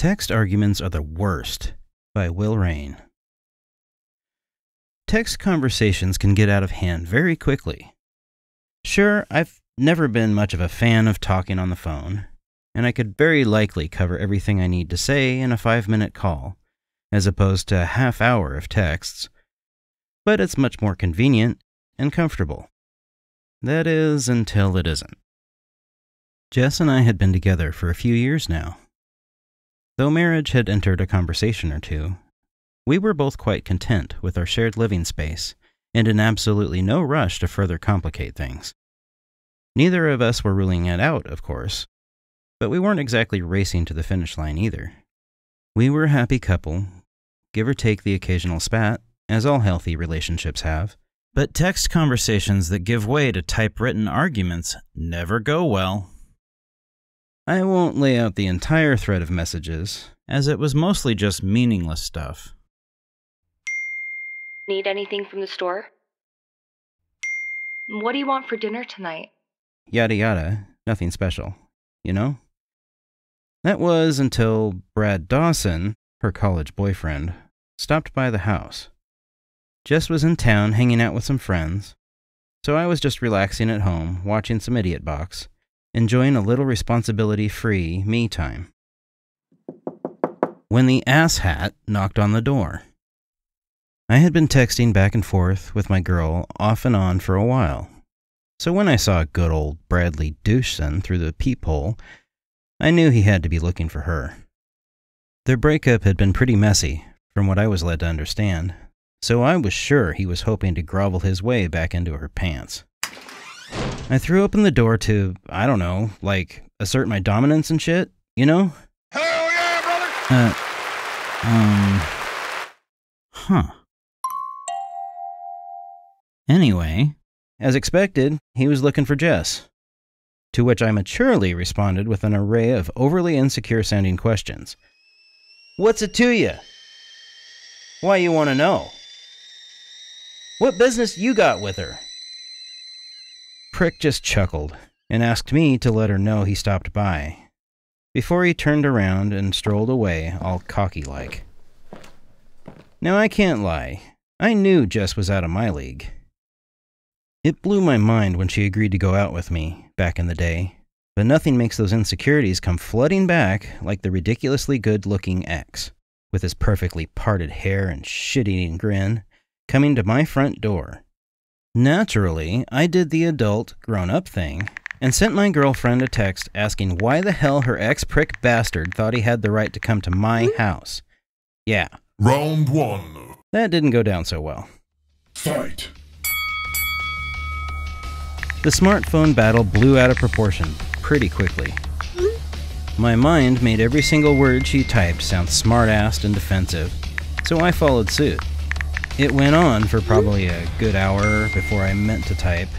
Text arguments are the worst, by WillRayne. Text conversations can get out of hand very quickly. Sure, I've never been much of a fan of talking on the phone, and I could very likely cover everything I need to say in a 5-minute call, as opposed to a half hour of texts, but it's much more convenient and comfortable. That is, until it isn't. Jess and I had been together for a few years now. Though marriage had entered a conversation or two, we were both quite content with our shared living space and in absolutely no rush to further complicate things. Neither of us were ruling it out, of course, but we weren't exactly racing to the finish line either. We were a happy couple, give or take the occasional spat, as all healthy relationships have, but text conversations that give way to typewritten arguments never go well. I won't lay out the entire thread of messages, as it was mostly just meaningless stuff. Need anything from the store? What do you want for dinner tonight? Yada yada, nothing special, you know? That was until Brad Dawson, her college boyfriend, stopped by the house. Jess was in town hanging out with some friends, so I was just relaxing at home, watching some Idiot Box, enjoying a little responsibility-free me time, when the asshat knocked on the door. I had been texting back and forth with my girl off and on for a while, so when I saw good old Bradley Doucheson through the peephole, I knew he had to be looking for her. Their breakup had been pretty messy, from what I was led to understand, so I was sure he was hoping to grovel his way back into her pants. I threw open the door to, I don't know, like, assert my dominance and shit, you know? Hell yeah, brother! Anyway, as expected, he was looking for Jess, to which I maturely responded with an array of overly insecure-sounding questions. What's it to you? Why you want to know? What business you got with her? Prick just chuckled and asked me to let her know he stopped by, before he turned around and strolled away all cocky-like. Now I can't lie, I knew Jess was out of my league. It blew my mind when she agreed to go out with me back in the day, but nothing makes those insecurities come flooding back like the ridiculously good-looking ex, with his perfectly parted hair and shit-eating grin, coming to my front door. Naturally, I did the adult, grown-up thing, and sent my girlfriend a text asking why the hell her ex-prick bastard thought he had the right to come to my house. Yeah. Round one. That didn't go down so well. Fight. The smartphone battle blew out of proportion pretty quickly. My mind made every single word she typed sound smart-assed and defensive, so I followed suit. It went on for probably a good hour before I meant to type,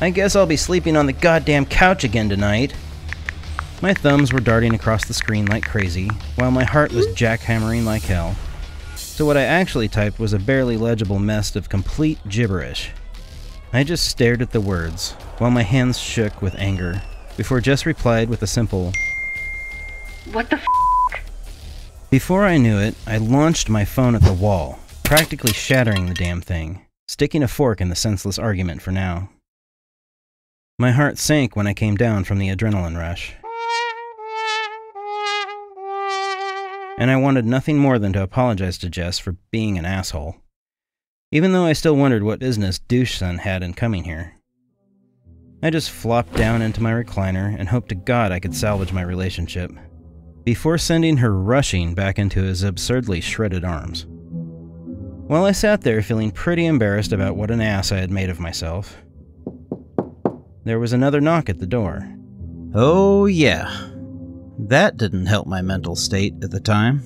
I guess I'll be sleeping on the goddamn couch again tonight. My thumbs were darting across the screen like crazy, while my heart was jackhammering like hell. So what I actually typed was a barely legible mess of complete gibberish. I just stared at the words, while my hands shook with anger, before Jess replied with a simple, What the f***? Before I knew it, I launched my phone at the wall, practically shattering the damn thing, sticking a fork in the senseless argument for now. My heart sank when I came down from the adrenaline rush, and I wanted nothing more than to apologize to Jess for being an asshole, even though I still wondered what business Doucheson had in coming here. I just flopped down into my recliner and hoped to God I could salvage my relationship, before sending her rushing back into his absurdly shredded arms. While I sat there feeling pretty embarrassed about what an ass I had made of myself, there was another knock at the door. Oh yeah, that didn't help my mental state at the time,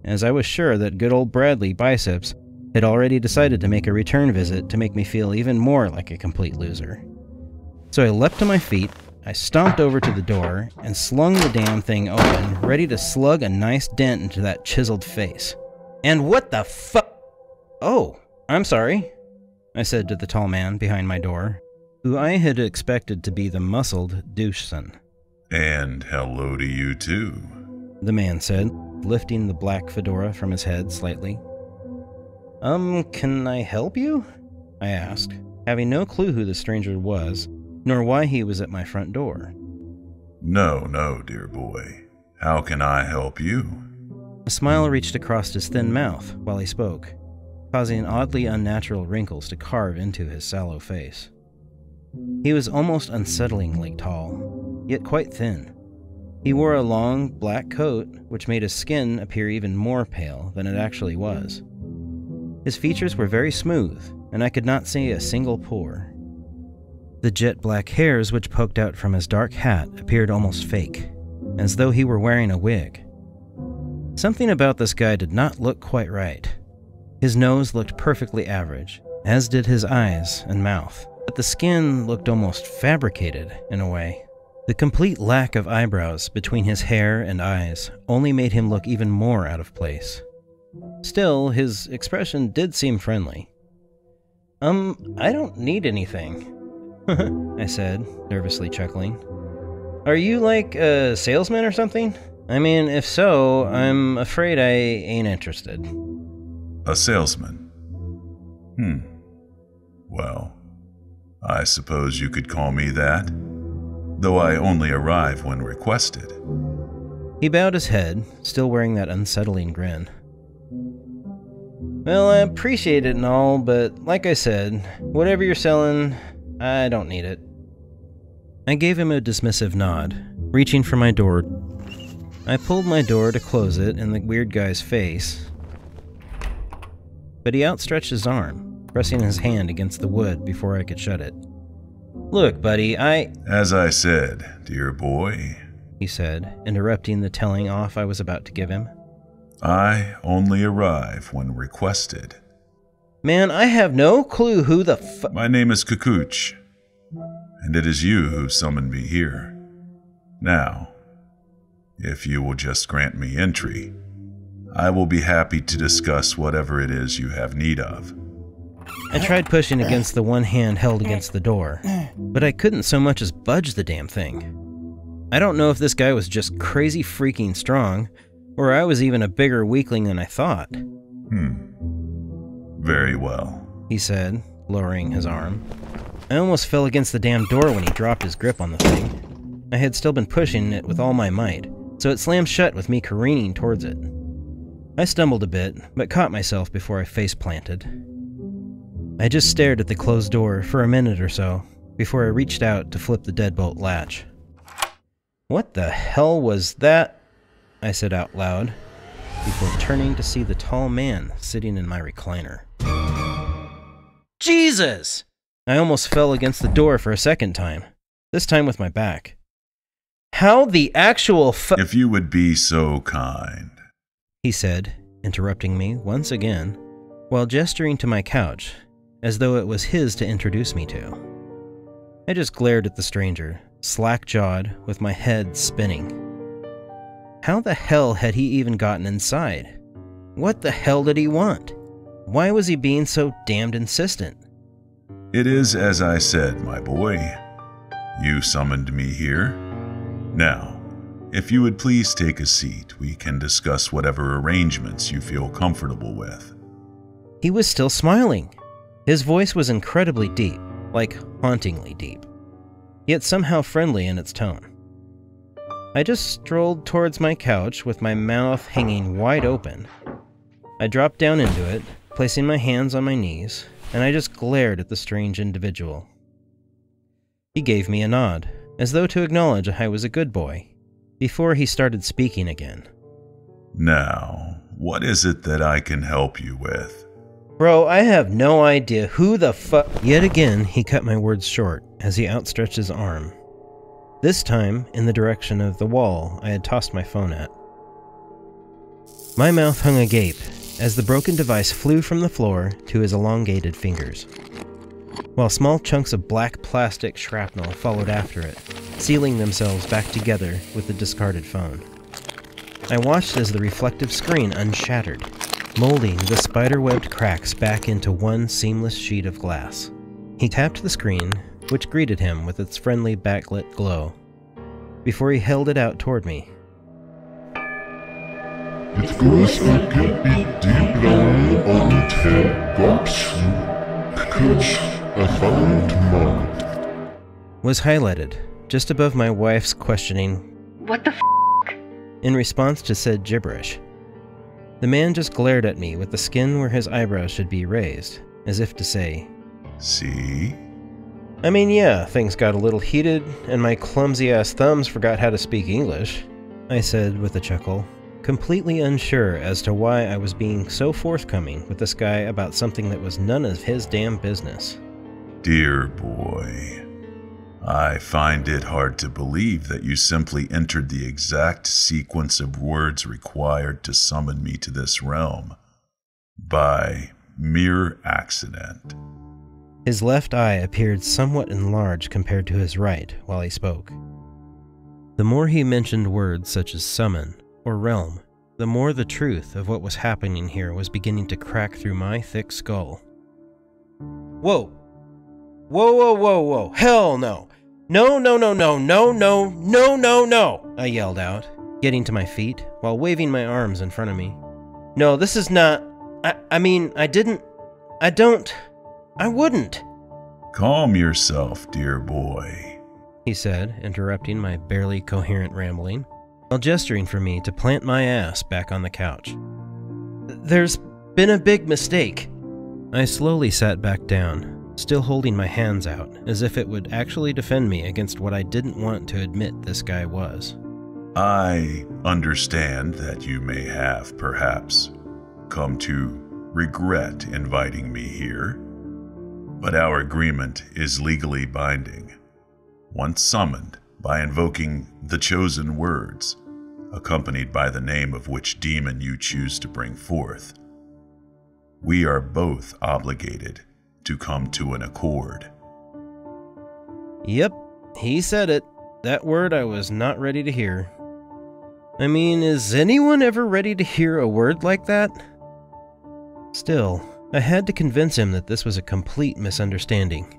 as I was sure that good old Bradley Biceps had already decided to make a return visit to make me feel even more like a complete loser. So I leapt to my feet, I stomped over to the door, and slung the damn thing open, ready to slug a nice dent into that chiseled face. And what the fuck? Oh, I'm sorry, I said to the tall man behind my door, who I had expected to be the muscled Doucheson. And hello to you too, the man said. lifting the black fedora from his head slightly. Can I help you? I asked, having no clue who the stranger was, nor why he was at my front door. No, dear boy. How can I help you? A smile reached across his thin mouth while he spoke, causing oddly unnatural wrinkles to carve into his sallow face. He was almost unsettlingly tall, yet quite thin. He wore a long, black coat, which made his skin appear even more pale than it actually was. His features were very smooth, and I could not see a single pore. The jet black hairs which poked out from his dark hat appeared almost fake, as though he were wearing a wig. Something about this guy did not look quite right. His nose looked perfectly average, as did his eyes and mouth, but the skin looked almost fabricated in a way. The complete lack of eyebrows between his hair and eyes only made him look even more out of place. Still, his expression did seem friendly. I don't need anything, I said, nervously chuckling. Are you like a salesman or something? I mean, if so, I'm afraid I ain't interested. A salesman? Well, I suppose you could call me that, though I only arrive when requested. He bowed his head, still wearing that unsettling grin. Well, I appreciate it and all, but like I said, whatever you're selling, I don't need it. I gave him a dismissive nod, reaching for my door. I pulled my door to close it in the weird guy's face, but he outstretched his arm, pressing his hand against the wood before I could shut it. Look, buddy, As I said, dear boy, he said, interrupting the telling off I was about to give him. I only arrive when requested. Man, I have no clue who the My name is Kukuch, and it is you who summoned me here. Now, if you will just grant me entry, I will be happy to discuss whatever it is you have need of. I tried pushing against the one hand held against the door, but I couldn't so much as budge the damn thing. I don't know if this guy was just crazy freaking strong, or I was even a bigger weakling than I thought. Very well, he said, lowering his arm. I almost fell against the damn door when he dropped his grip on the thing. I had still been pushing it with all my might, so it slammed shut with me careening towards it. I stumbled a bit, but caught myself before I face-planted. I just stared at the closed door for a minute or so, before I reached out to flip the deadbolt latch. What the hell was that? I said out loud, before turning to see the tall man sitting in my recliner. Jesus! I almost fell against the door for a second time, this time with my back. How the actual If you would be so kind, he said, interrupting me once again, while gesturing to my couch, as though it was his to introduce me to. I just glared at the stranger, slack-jawed, with my head spinning. How the hell had he even gotten inside? What the hell did he want? Why was he being so damned insistent? It is as I said, my boy. You summoned me here. Now, if you would please take a seat, we can discuss whatever arrangements you feel comfortable with. He was still smiling. His voice was incredibly deep, like hauntingly deep, yet somehow friendly in its tone. I just strolled towards my couch with my mouth hanging wide open. I dropped down into it, placing my hands on my knees, and I just glared at the strange individual. He gave me a nod, as though to acknowledge I was a good boy, before he started speaking again. Now, what is it that I can help you with? Bro, I have no idea who the fuck— Yet again, he cut my words short as he outstretched his arm. This time in the direction of the wall I had tossed my phone at. My mouth hung agape as the broken device flew from the floor to his elongated fingers, while small chunks of black plastic shrapnel followed after it, sealing themselves back together with the discarded phone. I watched as the reflective screen unshattered, molding the spider-webbed cracks back into one seamless sheet of glass. He tapped the screen, which greeted him with its friendly backlit glow, before he held it out toward me. it goes again deep down until drops you, cause I found mine. Was highlighted, just above my wife's questioning, What the f? in response to said gibberish. The man just glared at me with the skin where his eyebrows should be raised, as if to say, See? I mean, yeah, things got a little heated, and my clumsy-ass thumbs forgot how to speak English, I said with a chuckle, completely unsure as to why I was being so forthcoming with this guy about something that was none of his damn business. Dear boy, I find it hard to believe that you simply entered the exact sequence of words required to summon me to this realm by mere accident. His left eye appeared somewhat enlarged compared to his right while he spoke. The more he mentioned words such as summon or realm, the more the truth of what was happening here was beginning to crack through my thick skull. Whoa! Whoa, whoa, whoa, whoa! Hell no! No, no, no, no, no, no, no, no, no! I yelled out, getting to my feet while waving my arms in front of me. No, this is not... I wouldn't. Calm yourself, dear boy, he said, interrupting my barely coherent rambling, while gesturing for me to plant my ass back on the couch. There's been a big mistake. I slowly sat back down, still holding my hands out, as if it would actually defend me against what I didn't want to admit this guy was. I understand that you may have, perhaps, come to regret inviting me here, but our agreement is legally binding. Once summoned by invoking the chosen words, accompanied by the name of which demon you choose to bring forth, we are both obligated to come to an accord. Yep, he said it. That word I was not ready to hear. I mean, is anyone ever ready to hear a word like that? Still, I had to convince him that this was a complete misunderstanding,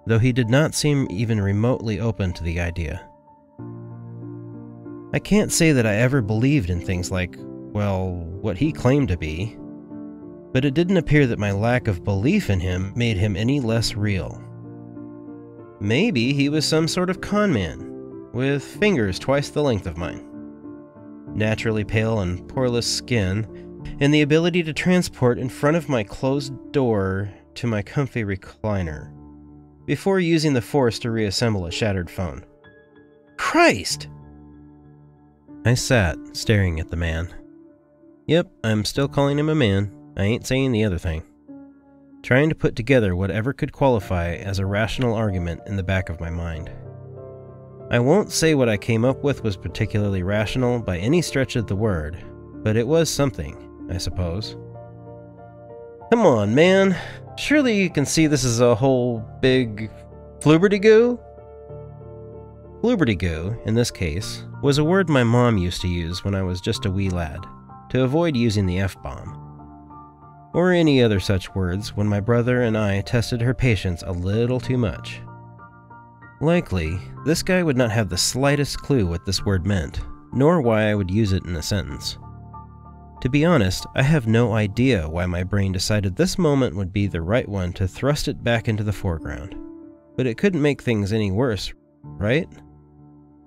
though he did not seem even remotely open to the idea. I can't say that I ever believed in things like, well, what he claimed to be, but it didn't appear that my lack of belief in him made him any less real. Maybe he was some sort of con man, with fingers twice the length of mine, naturally pale and poreless skin, and the ability to transport in front of my closed door to my comfy recliner, before using the force to reassemble a shattered phone. Christ! I sat, staring at the man. Yep, I'm still calling him a man. I ain't saying the other thing. Trying to put together whatever could qualify as a rational argument in the back of my mind. I won't say what I came up with was particularly rational by any stretch of the word, but it was something, I suppose. Come on, man. Surely you can see this is a whole big flubberty-goo? Flubberty-goo, in this case, was a word my mom used to use when I was just a wee lad, to avoid using the F-bomb, or any other such words when my brother and I tested her patience a little too much. Likely, this guy would not have the slightest clue what this word meant, nor why I would use it in a sentence. To be honest, I have no idea why my brain decided this moment would be the right one to thrust it back into the foreground. But it couldn't make things any worse, right?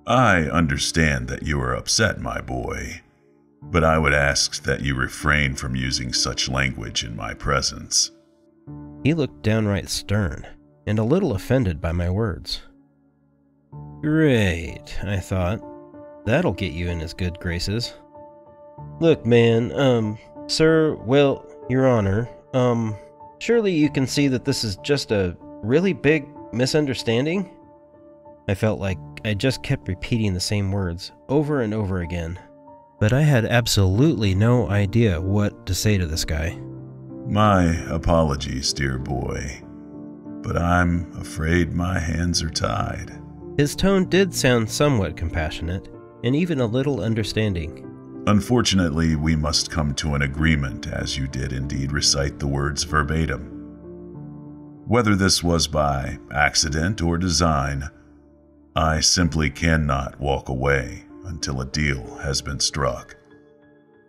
I understand that you are upset, my boy, but I would ask that you refrain from using such language in my presence. He looked downright stern, and a little offended by my words. Great, I thought. That'll get you in his good graces. Look, man, sir, well, Your Honor, surely you can see that this is just a really big misunderstanding? I felt like I just kept repeating the same words over and over again, but I had absolutely no idea what to say to this guy. My apologies, dear boy, but I'm afraid my hands are tied. His tone did sound somewhat compassionate, and even a little understanding. Unfortunately, we must come to an agreement, as you did indeed recite the words verbatim. Whether this was by accident or design, I simply cannot walk away until a deal has been struck.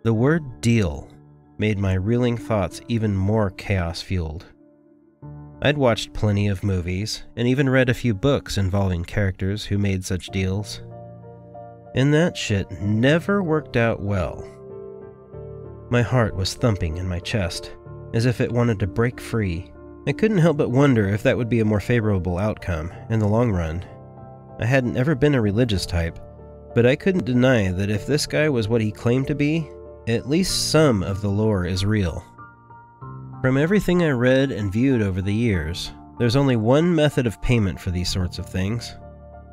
The word deal made my reeling thoughts even more chaos-fueled. I'd watched plenty of movies, and even read a few books involving characters who made such deals. And that shit never worked out well. My heart was thumping in my chest, as if it wanted to break free. I couldn't help but wonder if that would be a more favorable outcome in the long run. I hadn't ever been a religious type, but I couldn't deny that if this guy was what he claimed to be, at least some of the lore is real. From everything I read and viewed over the years, there's only one method of payment for these sorts of things,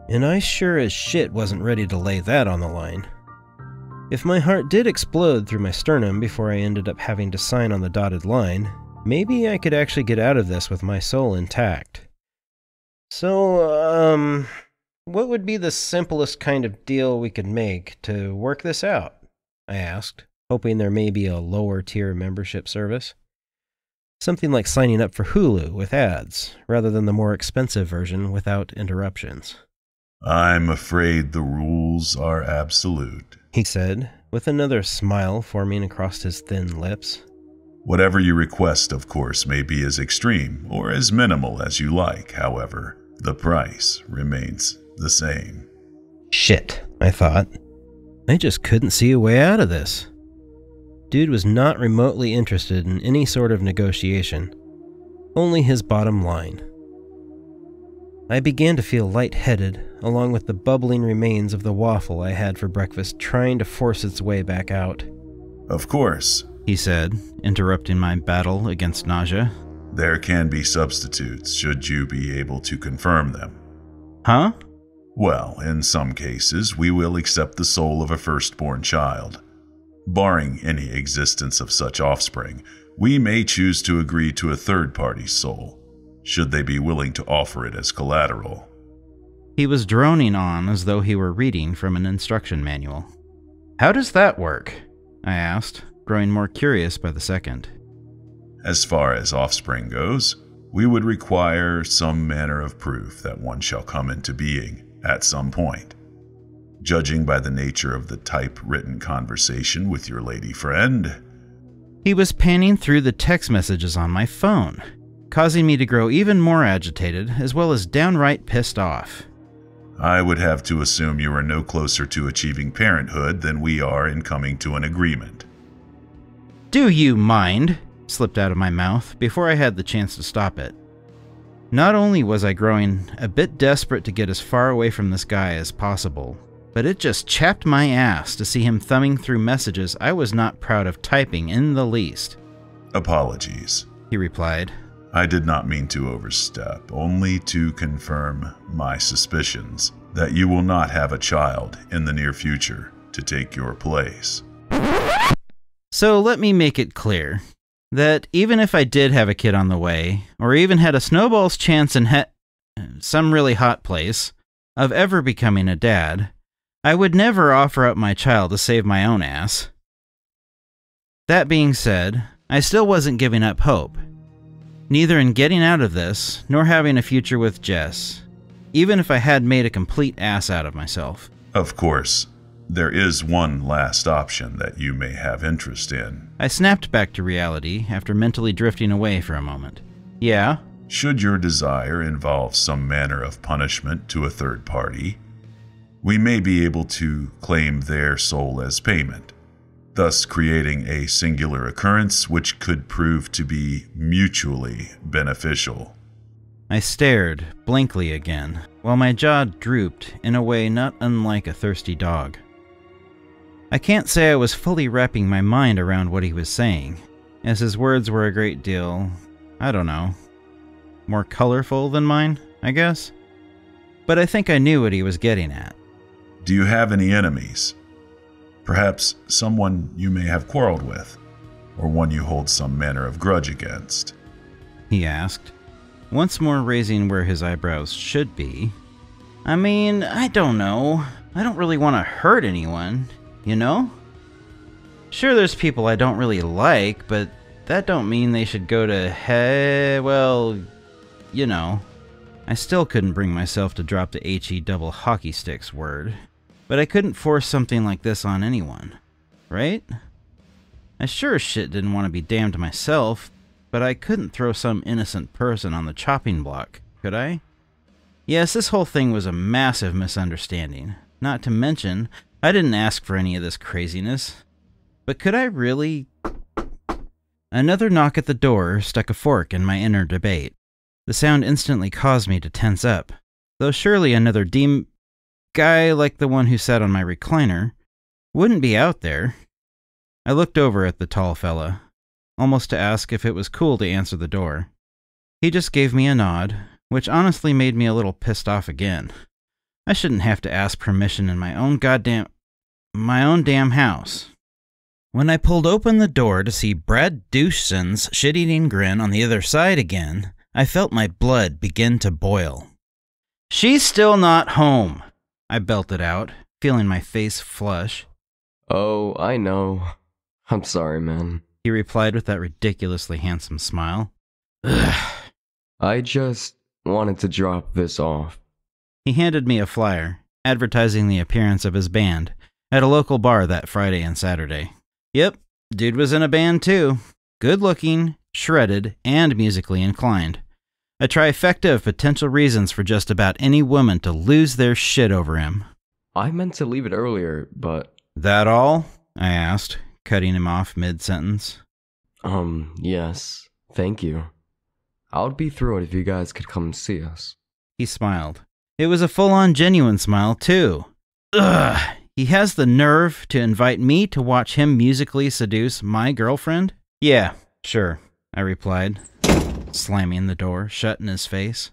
and I sure as shit wasn't ready to lay that on the line. If my heart did explode through my sternum before I ended up having to sign on the dotted line, maybe I could actually get out of this with my soul intact. So, what would be the simplest kind of deal we could make to work this out? I asked, hoping there may be a lower tier membership service. Something like signing up for Hulu with ads, rather than the more expensive version without interruptions. I'm afraid the rules are absolute, he said, with another smile forming across his thin lips. Whatever you request, of course, may be as extreme or as minimal as you like. However, the price remains the same. Shit, I thought. I just couldn't see a way out of this. Dude was not remotely interested in any sort of negotiation, only his bottom line. I began to feel lightheaded, along with the bubbling remains of the waffle I had for breakfast trying to force its way back out. Of course, he said, interrupting my battle against nausea. There can be substitutes, should you be able to confirm them. Huh? Well, in some cases, we will accept the soul of a firstborn child. Barring any existence of such offspring, we may choose to agree to a third-party's soul, should they be willing to offer it as collateral. He was droning on as though he were reading from an instruction manual. How does that work? I asked, growing more curious by the second. As far as offspring goes, we would require some manner of proof that one shall come into being at some point. Judging by the nature of the typewritten conversation with your lady friend. He was panning through the text messages on my phone, causing me to grow even more agitated, as well as downright pissed off. I would have to assume you are no closer to achieving parenthood than we are in coming to an agreement. Do you mind? Slipped out of my mouth before I had the chance to stop it. Not only was I growing a bit desperate to get as far away from this guy as possible, but it just chapped my ass to see him thumbing through messages I was not proud of typing in the least. Apologies, he replied. I did not mean to overstep, only to confirm my suspicions that you will not have a child in the near future to take your place. So let me make it clear that even if I did have a kid on the way, or even had a snowball's chance in some really hot place of ever becoming a dad, I would never offer up my child to save my own ass. That being said, I still wasn't giving up hope, neither in getting out of this, nor having a future with Jess, even if I had made a complete ass out of myself. Of course, there is one last option that you may have interest in. I snapped back to reality after mentally drifting away for a moment. Yeah? Should your desire involve some manner of punishment to a third party, we may be able to claim their soul as payment, thus creating a singular occurrence which could prove to be mutually beneficial. I stared blankly again, while my jaw drooped in a way not unlike a thirsty dog. I can't say I was fully wrapping my mind around what he was saying, as his words were a great deal, I don't know, more colorful than mine, I guess? But I think I knew what he was getting at. Do you have any enemies? Perhaps someone you may have quarreled with, or one you hold some manner of grudge against? He asked, once more raising where his eyebrows should be. I mean, I don't know. I don't really want to hurt anyone, you know? Sure, there's people I don't really like, but that don't mean they should go to well, you know. I still couldn't bring myself to drop the HE double hockey sticks word, but I couldn't force something like this on anyone, right? I sure as shit didn't want to be damned myself, but I couldn't throw some innocent person on the chopping block, could I? Yes, this whole thing was a massive misunderstanding. Not to mention, I didn't ask for any of this craziness. But could I really? Another knock at the door stuck a fork in my inner debate. The sound instantly caused me to tense up, though surely another guy like the one who sat on my recliner wouldn't be out there. I looked over at the tall fella, almost to ask if it was cool to answer the door. He just gave me a nod, which honestly made me a little pissed off again. I shouldn't have to ask permission in my own damn house. When I pulled open the door to see Brad Doucheson's shit-eating grin on the other side again, I felt my blood begin to boil. "She's still not home," I belted out, feeling my face flush. "Oh, I know. I'm sorry, man," he replied with that ridiculously handsome smile. Ugh. "I just wanted to drop this off." He handed me a flyer, advertising the appearance of his band at a local bar that Friday and Saturday. Yep, dude was in a band too. Good-looking, shredded, and musically inclined. A trifecta of potential reasons for just about any woman to lose their shit over him. "I meant to leave it earlier, but..." "That all?" I asked, cutting him off mid-sentence. Yes, thank you. I would be thrilled if you guys could come see us." He smiled. It was a full-on genuine smile, too. Ugh! He has the nerve to invite me to watch him musically seduce my girlfriend? "Yeah, sure," I replied, slamming the door shut in his face.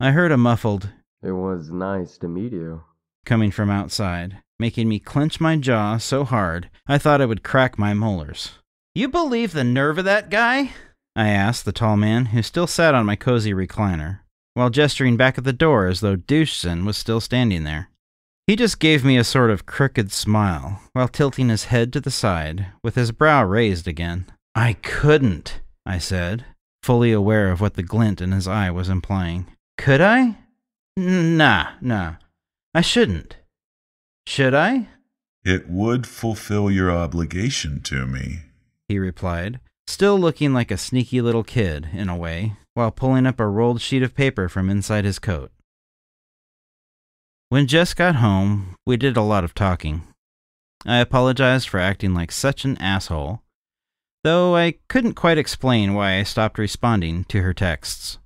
I heard a muffled, "It was nice to meet you," coming from outside, making me clench my jaw so hard I thought I would crack my molars. "You believe the nerve of that guy?" I asked the tall man who still sat on my cozy recliner, while gesturing back at the door as though Doucheson was still standing there. He just gave me a sort of crooked smile, while tilting his head to the side, with his brow raised again. "I couldn't," I said, fully aware of what the glint in his eye was implying. "Could I? Nah. I shouldn't. Should I?" "It would fulfill your obligation to me," he replied, still looking like a sneaky little kid, in a way, while pulling up a rolled sheet of paper from inside his coat. When Jess got home, we did a lot of talking. I apologized for acting like such an asshole, though I couldn't quite explain why I stopped responding to her texts,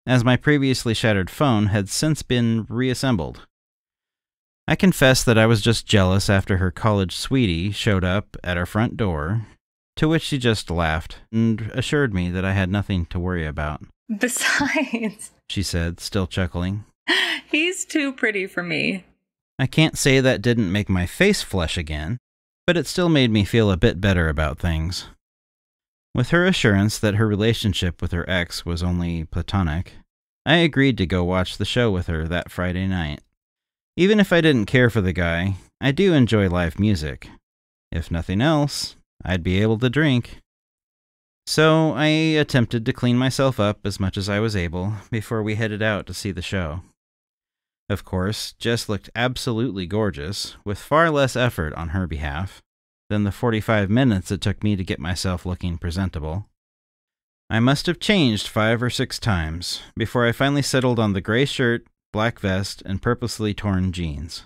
as my previously shattered phone had since been reassembled. I confessed that I was just jealous after her college sweetie showed up at our front door, to which she just laughed and assured me that I had nothing to worry about. "Besides," she said, still chuckling, "he's too pretty for me." I can't say that didn't make my face flush again, but it still made me feel a bit better about things. With her assurance that her relationship with her ex was only platonic, I agreed to go watch the show with her that Friday night. Even if I didn't care for the guy, I do enjoy live music. If nothing else, I'd be able to drink. So I attempted to clean myself up as much as I was able before we headed out to see the show. Of course, Jess looked absolutely gorgeous, with far less effort on her behalf than the 45 minutes it took me to get myself looking presentable. I must have changed 5 or 6 times before I finally settled on the gray shirt, black vest, and purposely torn jeans.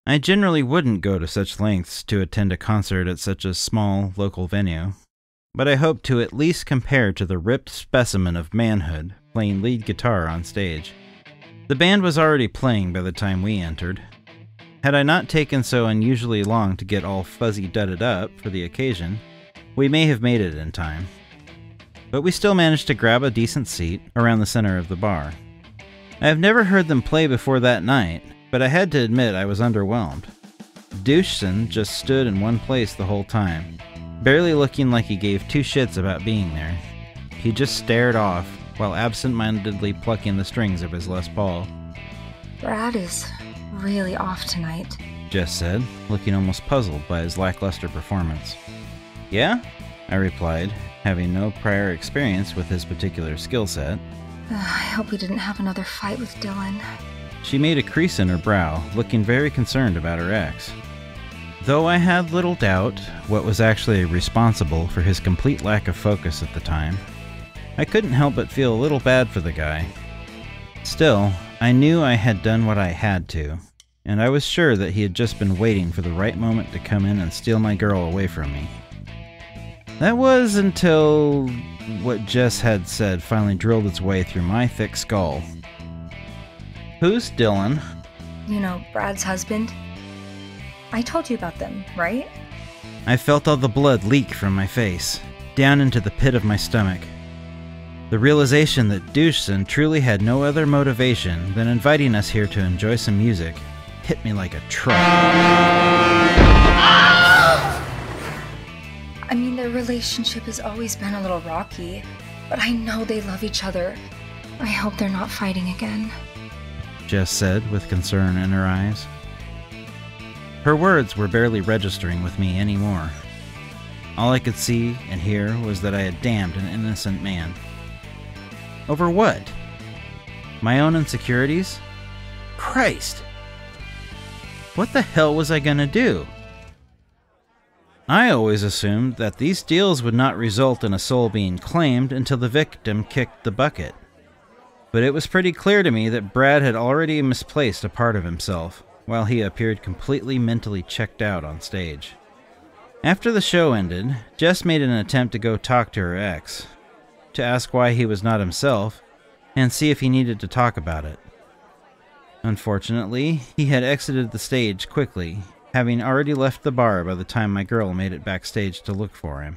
I generally wouldn't go to such lengths to attend a concert at such a small local venue, but I hoped to at least compare to the ripped specimen of manhood playing lead guitar on stage. The band was already playing by the time we entered. Had I not taken so unusually long to get all fuzzy-dudded up for the occasion, we may have made it in time. But we still managed to grab a decent seat around the center of the bar. I have never heard them play before that night, but I had to admit I was underwhelmed. Doucheson just stood in one place the whole time, barely looking like he gave 2 shits about being there. He just stared off, while absent-mindedly plucking the strings of his Les Paul. "Brad is really off tonight," Jess said, looking almost puzzled by his lackluster performance. "Yeah?" I replied, having no prior experience with his particular skill set. I hope we didn't have another fight with Dylan. She made a crease in her brow, looking very concerned about her ex. Though I had little doubt what was actually responsible for his complete lack of focus at the time, I couldn't help but feel a little bad for the guy. Still, I knew I had done what I had to, and I was sure that he had just been waiting for the right moment to come in and steal my girl away from me. That was until what Jess had said finally drilled its way through my thick skull. "Who's Dylan?" You know, Brad's husband. I told you about them, right? I felt all the blood leak from my face, down into the pit of my stomach. The realization that Doucheson truly had no other motivation than inviting us here to enjoy some music hit me like a truck. I mean, their relationship has always been a little rocky, but I know they love each other. I hope they're not fighting again. Jess said with concern in her eyes. Her words were barely registering with me anymore. All I could see and hear was that I had damned an innocent man. Over what? My own insecurities? Christ! What the hell was I gonna do? I always assumed that these deals would not result in a soul being claimed until the victim kicked the bucket. But it was pretty clear to me that Brad had already misplaced a part of himself, while he appeared completely mentally checked out on stage. After the show ended, Jess made an attempt to go talk to her ex, to ask why he was not himself, and see if he needed to talk about it. Unfortunately, he had exited the stage quickly, having already left the bar by the time my girl made it backstage to look for him.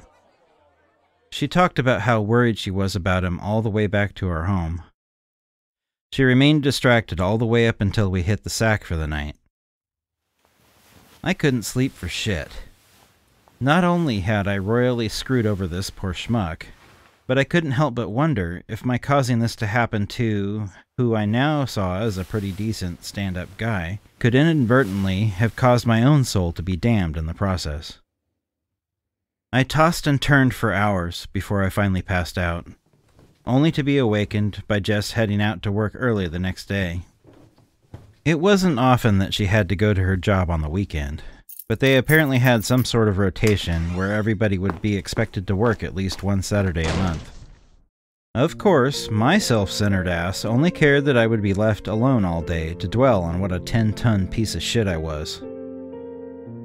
She talked about how worried she was about him all the way back to our home. She remained distracted all the way up until we hit the sack for the night. I couldn't sleep for shit. Not only had I royally screwed over this poor schmuck, but I couldn't help but wonder if my causing this to happen to who I now saw as a pretty decent stand-up guy could inadvertently have caused my own soul to be damned in the process. I tossed and turned for hours before I finally passed out, only to be awakened by Jess heading out to work early the next day. It wasn't often that she had to go to her job on the weekend, but they apparently had some sort of rotation where everybody would be expected to work at least one Saturday a month. Of course, my self-centered ass only cared that I would be left alone all day to dwell on what a 10-ton piece of shit I was.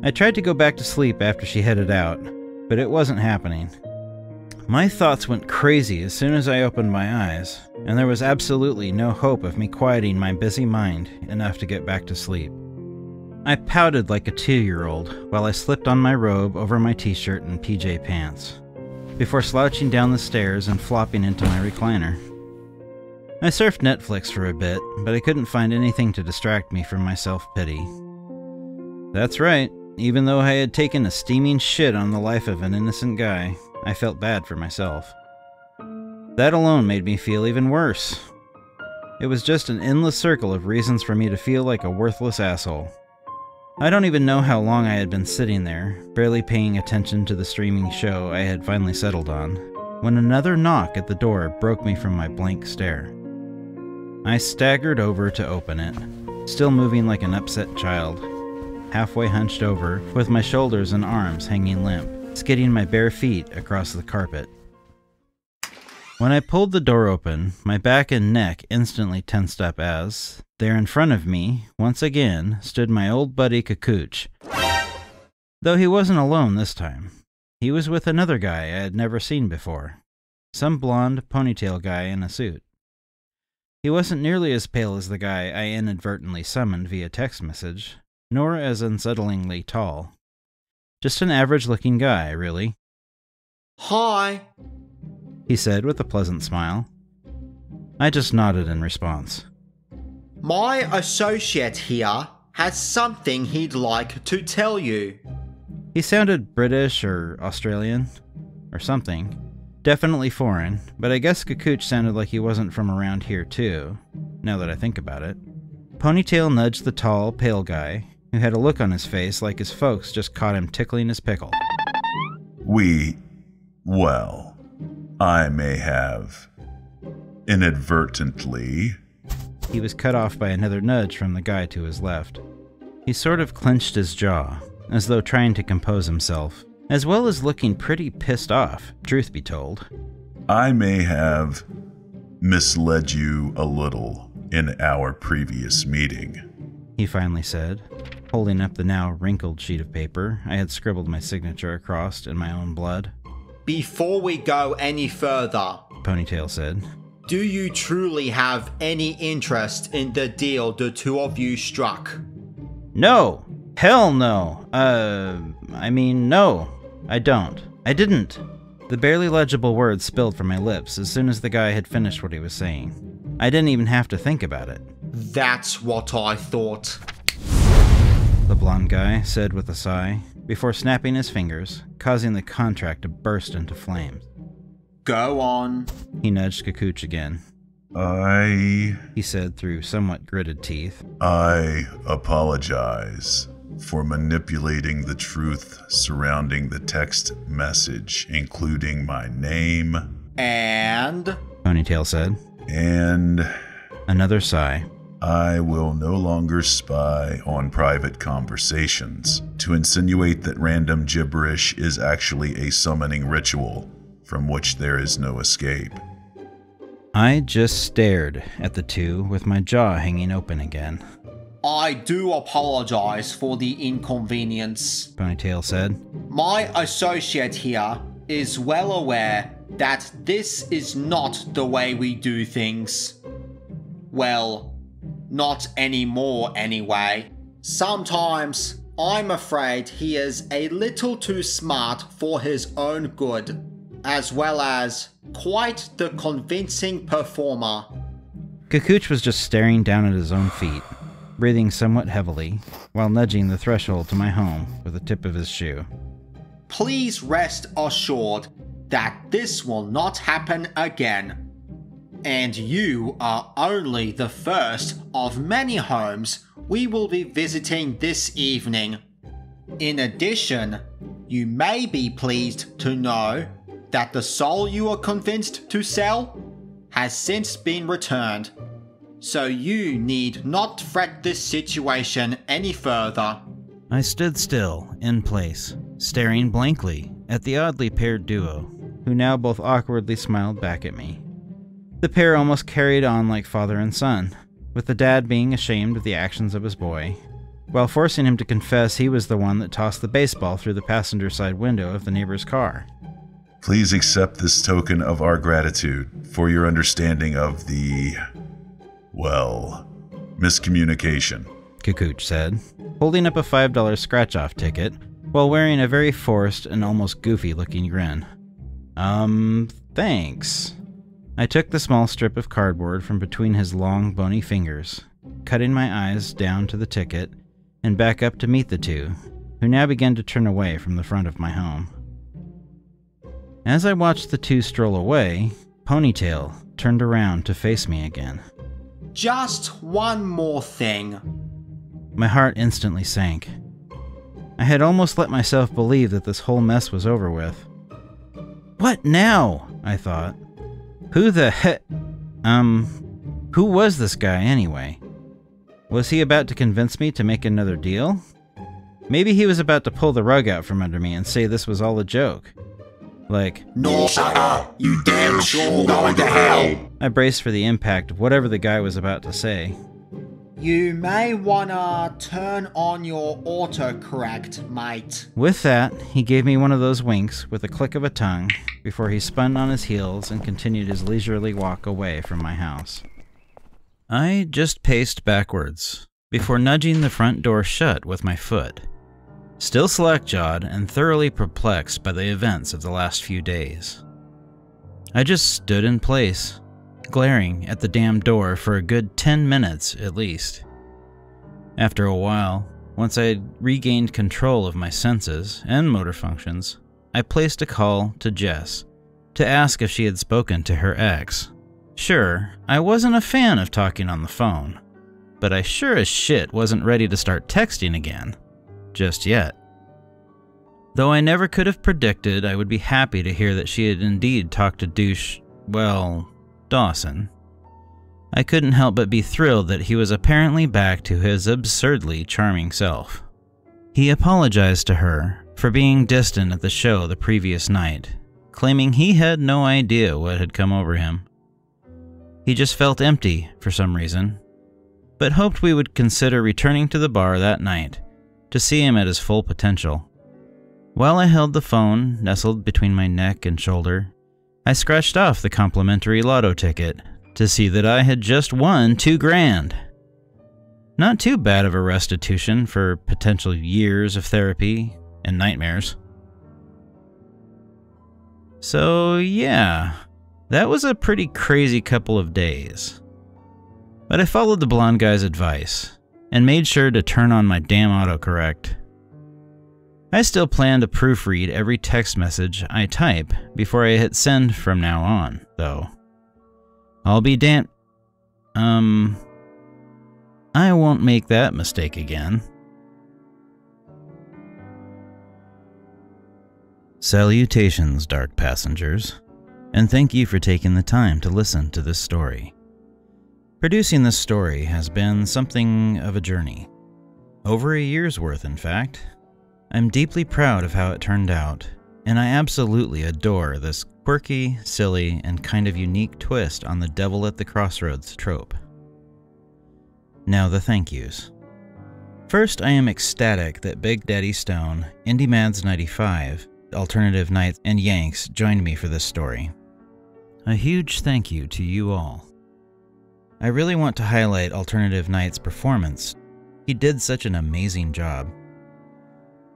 I tried to go back to sleep after she headed out, but it wasn't happening. My thoughts went crazy as soon as I opened my eyes, and there was absolutely no hope of me quieting my busy mind enough to get back to sleep. I pouted like a 2-year-old while I slipped on my robe over my t-shirt and PJ pants, before slouching down the stairs and flopping into my recliner. I surfed Netflix for a bit, but I couldn't find anything to distract me from my self-pity. That's right, even though I had taken a steaming shit on the life of an innocent guy, I felt bad for myself. That alone made me feel even worse. It was just an endless circle of reasons for me to feel like a worthless asshole. I don't even know how long I had been sitting there, barely paying attention to the streaming show I had finally settled on, when another knock at the door broke me from my blank stare. I staggered over to open it, still moving like an upset child, halfway hunched over, with my shoulders and arms hanging limp, skidding my bare feet across the carpet. When I pulled the door open, my back and neck instantly tensed up as, there in front of me, once again, stood my old buddy Kakooch. Though he wasn't alone this time. He was with another guy I had never seen before. Some blonde ponytail guy in a suit. He wasn't nearly as pale as the guy I inadvertently summoned via text message, nor as unsettlingly tall. Just an average-looking guy, really. "Hi," he said with a pleasant smile. I just nodded in response. "My associate here has something he'd like to tell you." He sounded British or Australian, or something. Definitely foreign, but I guess Kakooch sounded like he wasn't from around here too, now that I think about it. Ponytail nudged the tall, pale guy, who had a look on his face like his folks just caught him tickling his pickle. Well, I may have inadvertently. He was cut off by another nudge from the guy to his left. He sort of clenched his jaw, as though trying to compose himself, as well as looking pretty pissed off, truth be told. I may have misled you a little in our previous meeting, he finally said, holding up the now wrinkled sheet of paper I had scribbled my signature across in my own blood. Before we go any further, Ponytail said, do you truly have any interest in the deal the two of you struck? No! Hell no! No, I don't. I didn't. The barely legible words spilled from my lips as soon as the guy had finished what he was saying. I didn't even have to think about it. That's what I thought, the blonde guy said with a sigh, before snapping his fingers, causing the contract to burst into flames. Go on. He nudged Kikuch again. He said through somewhat gritted teeth. I apologize for manipulating the truth surrounding the text message, including my name. And? Ponytail said. And? Another sigh. I will no longer spy on private conversations to insinuate that random gibberish is actually a summoning ritual from which there is no escape. I just stared at the two with my jaw hanging open again. I do apologize for the inconvenience, Ponytail said. My associate here is well aware that this is not the way we do things. Well, not anymore anyway. Sometimes I'm afraid he is a little too smart for his own good, as well as quite the convincing performer. Kikuch was just staring down at his own feet, breathing somewhat heavily, while nudging the threshold to my home with the tip of his shoe. Please rest assured that this will not happen again. And you are only the first of many homes we will be visiting this evening. In addition, you may be pleased to know that the soul you were convinced to sell has since been returned. So you need not fret this situation any further. I stood still, in place, staring blankly at the oddly paired duo, who now both awkwardly smiled back at me. The pair almost carried on like father and son, with the dad being ashamed of the actions of his boy, while forcing him to confess he was the one that tossed the baseball through the passenger side window of the neighbor's car. Please accept this token of our gratitude for your understanding of the, miscommunication, Kikuch said, holding up a $5 scratch-off ticket while wearing a very forced and almost goofy-looking grin. Thanks. I took the small strip of cardboard from between his long, bony fingers, cutting my eyes down to the ticket and back up to meet the two, who now began to turn away from the front of my home. As I watched the two stroll away, Ponytail turned around to face me again. Just one more thing. My heart instantly sank. I had almost let myself believe that this whole mess was over with. What now? I thought. Who was this guy anyway? Was he about to convince me to make another deal? Maybe he was about to pull the rug out from under me and say this was all a joke. Like, No, sucker, you damn sure going to hell. I braced for the impact of whatever the guy was about to say. You may wanna turn on your autocorrect, mate. With that, he gave me one of those winks with a click of a tongue before he spun on his heels and continued his leisurely walk away from my house. I just paced backwards before nudging the front door shut with my foot, still slack-jawed and thoroughly perplexed by the events of the last few days. I just stood in place, glaring at the damn door for a good 10 minutes at least. After a while, once I had regained control of my senses and motor functions, I placed a call to Jess to ask if she had spoken to her ex. Sure, I wasn't a fan of talking on the phone, but I sure as shit wasn't ready to start texting again. Just yet. Though I never could have predicted I would be happy to hear that she had indeed talked to Dawson. I couldn't help but be thrilled that he was apparently back to his absurdly charming self. He apologized to her for being distant at the show the previous night, claiming he had no idea what had come over him. He just felt empty for some reason, but hoped we would consider returning to the bar that night to see him at his full potential. While I held the phone nestled between my neck and shoulder, I scratched off the complimentary lotto ticket to see that I had just won $2,000. Not too bad of a restitution for potential years of therapy and nightmares. So yeah, that was a pretty crazy couple of days. But I followed the blonde guy's advice and made sure to turn on my damn autocorrect. I still plan to proofread every text message I type before I hit send from now on, though. I'll be damned. I won't make that mistake again. Salutations, dark passengers, and thank you for taking the time to listen to this story. Producing this story has been something of a journey. Over a year's worth, in fact. I'm deeply proud of how it turned out, and I absolutely adore this quirky, silly, and kind of unique twist on the devil at the crossroads trope. Now the thank yous. First, I am ecstatic that Big Daddy Stone, IndieMads95, Alternative Nights, and Yanks joined me for this story. A huge thank you to you all. I really want to highlight Alternative Night's performance. He did such an amazing job.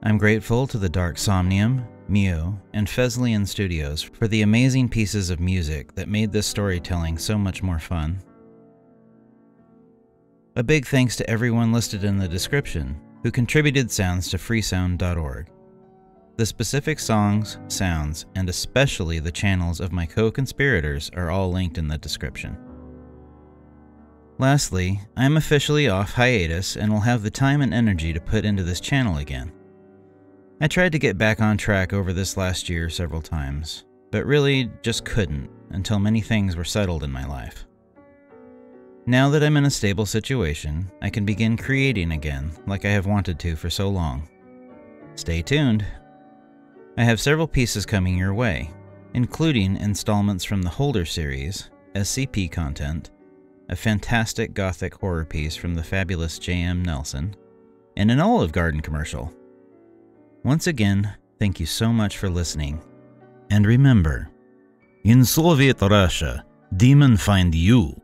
I'm grateful to the Dark Somnium, Myuu, and Fesliyan Studios for the amazing pieces of music that made this storytelling so much more fun. A big thanks to everyone listed in the description who contributed sounds to freesound.org. The specific songs, sounds, and especially the channels of my co-conspirators are all linked in the description. Lastly, I am officially off hiatus and will have the time and energy to put into this channel again. I tried to get back on track over this last year several times, but really just couldn't until many things were settled in my life. Now that I'm in a stable situation, I can begin creating again like I have wanted to for so long. Stay tuned! I have several pieces coming your way, including installments from the Holder series, SCP content, a fantastic gothic horror piece from the fabulous J.M. Nelson, and an Olive Garden commercial. Once again, thank you so much for listening. And remember, in Soviet Russia, demon find you.